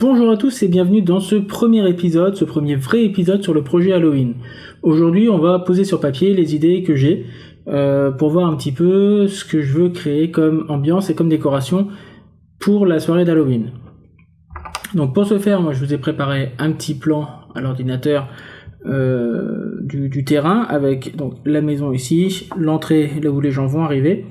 Bonjour à tous et bienvenue dans ce premier épisode, ce premier vrai épisode sur le projet Halloween. Aujourd'hui, on va poser sur papier les idées que j'ai pour voir un petit peu ce que je veux créer comme ambiance et comme décoration pour la soirée d'Halloween. Donc pour ce faire, moi je vous ai préparé un petit plan à l'ordinateur du terrain avec donc la maison ici, l'entrée là où les gens vont arriver.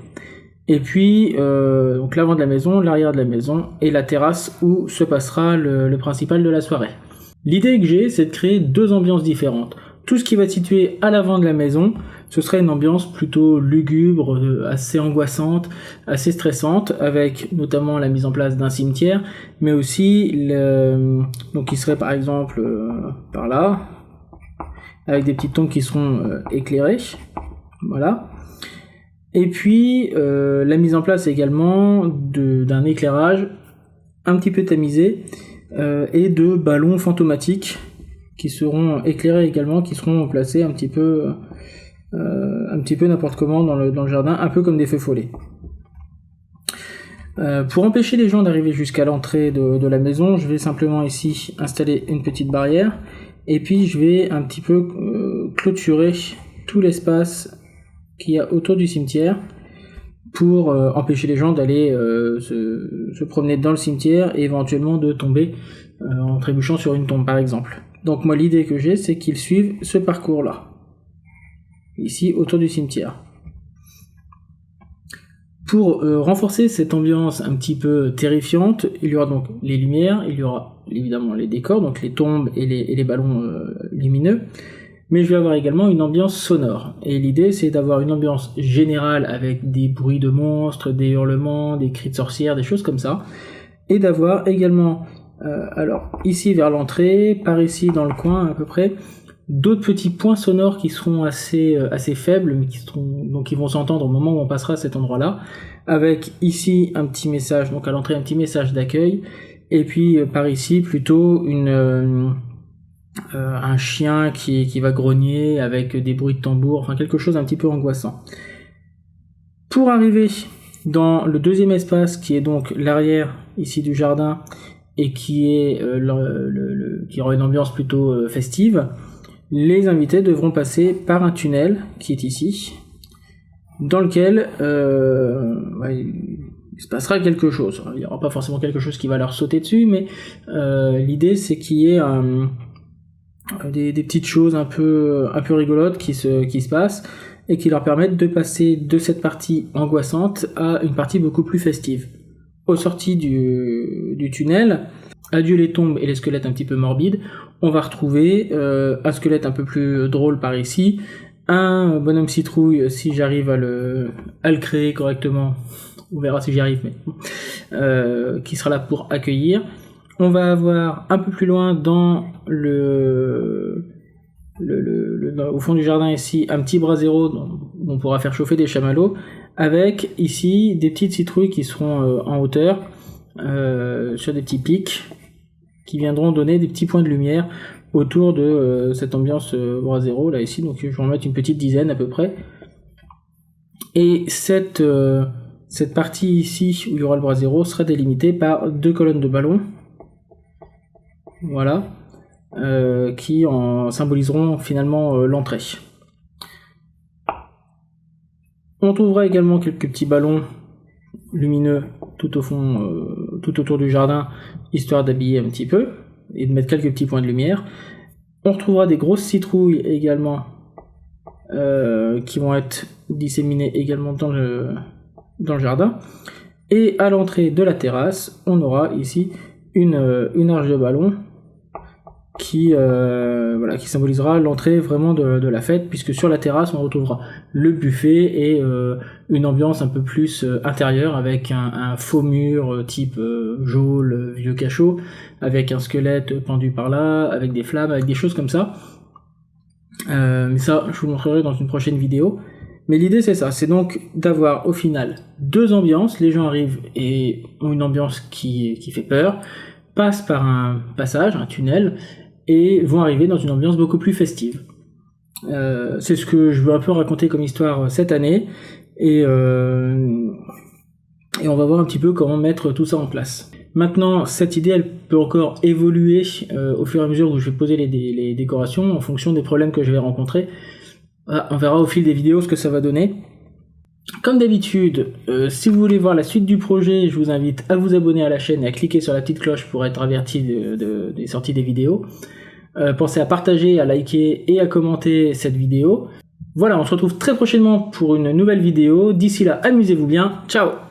Et puis donc l'avant de la maison, l'arrière de la maison et la terrasse où se passera le principal de la soirée. L'idée que j'ai, c'est de créer deux ambiances différentes. Tout ce qui va être situé à l'avant de la maison, ce serait une ambiance plutôt lugubre, assez angoissante, assez stressante, avec notamment la mise en place d'un cimetière, mais aussi donc qui serait par exemple par là, avec des petites tombes qui seront éclairées, voilà. Et puis la mise en place également d'un éclairage un petit peu tamisé et de ballons fantomatiques qui seront éclairés également, qui seront placés un petit peu n'importe comment dans le jardin, un peu comme des feux follets. Pour empêcher les gens d'arriver jusqu'à l'entrée de la maison, je vais simplement ici installer une petite barrière et puis je vais un petit peu clôturer tout l'espace qu'il y a autour du cimetière pour empêcher les gens d'aller se promener dans le cimetière et éventuellement de tomber en trébuchant sur une tombe par exemple. Donc moi l'idée que j'ai, c'est qu'ils suivent ce parcours là, ici autour du cimetière. Pour renforcer cette ambiance un petit peu terrifiante, il y aura donc les lumières, il y aura évidemment les décors, donc les tombes et les ballons lumineux, mais je vais avoir également une ambiance sonore. Et l'idée, c'est d'avoir une ambiance générale avec des bruits de monstres, des hurlements, des cris de sorcières, des choses comme ça. Et d'avoir également, alors ici vers l'entrée, par ici dans le coin à peu près, d'autres petits points sonores qui seront assez faibles, mais qui vont s'entendre au moment où on passera à cet endroit-là. Avec ici un petit message, donc à l'entrée un petit message d'accueil. Et puis par ici plutôt un chien qui va grogner avec des bruits de tambour, enfin quelque chose un petit peu angoissant. Pour arriver dans le deuxième espace qui est donc l'arrière ici du jardin et qui aura une ambiance plutôt festive, les invités devront passer par un tunnel qui est ici, dans lequel il se passera quelque chose. Il n'y aura pas forcément quelque chose qui va leur sauter dessus, mais l'idée c'est qu'il y ait des petites choses un peu rigolotes qui se passent et qui leur permettent de passer de cette partie angoissante à une partie beaucoup plus festive. Aux sorties du tunnel, adieu les tombes et les squelettes un petit peu morbides, on va retrouver un squelette un peu plus drôle par ici, un bonhomme citrouille si j'arrive à le créer correctement, on verra si j'y arrive, mais qui sera là pour accueillir. On va avoir un peu plus loin dans au fond du jardin ici un petit brasero dont on pourra faire chauffer des chamallows, avec ici des petites citrouilles qui seront en hauteur sur des petits pics qui viendront donner des petits points de lumière autour de cette ambiance brasero là ici. Donc je vais en mettre une petite dizaine à peu près. Et cette partie ici où il y aura le brasero sera délimitée par deux colonnes de ballons. Voilà, qui en symboliseront finalement l'entrée. On trouvera également quelques petits ballons lumineux tout au fond, tout autour du jardin, histoire d'habiller un petit peu et de mettre quelques petits points de lumière. On retrouvera des grosses citrouilles également qui vont être disséminées également dans le jardin. Et à l'entrée de la terrasse, on aura ici une arche de ballon qui symbolisera l'entrée vraiment de la fête, puisque sur la terrasse on retrouvera le buffet et une ambiance un peu plus intérieure avec un faux mur type geôle, vieux cachot, avec un squelette pendu par là, avec des flammes, avec des choses comme ça. Mais ça je vous montrerai dans une prochaine vidéo. Mais l'idée c'est ça, c'est donc d'avoir au final deux ambiances. Les gens arrivent et ont une ambiance qui fait peur, passent par un passage, un tunnel, et vont arriver dans une ambiance beaucoup plus festive. C'est ce que je veux un peu raconter comme histoire cette année, et on va voir un petit peu comment mettre tout ça en place. Maintenant, cette idée, elle peut encore évoluer au fur et à mesure où je vais poser les décorations en fonction des problèmes que je vais rencontrer. Voilà, on verra au fil des vidéos ce que ça va donner. Comme d'habitude, si vous voulez voir la suite du projet, je vous invite à vous abonner à la chaîne et à cliquer sur la petite cloche pour être averti des sorties des vidéos. Pensez à partager, à liker et à commenter cette vidéo. Voilà, on se retrouve très prochainement pour une nouvelle vidéo. D'ici là, amusez-vous bien. Ciao!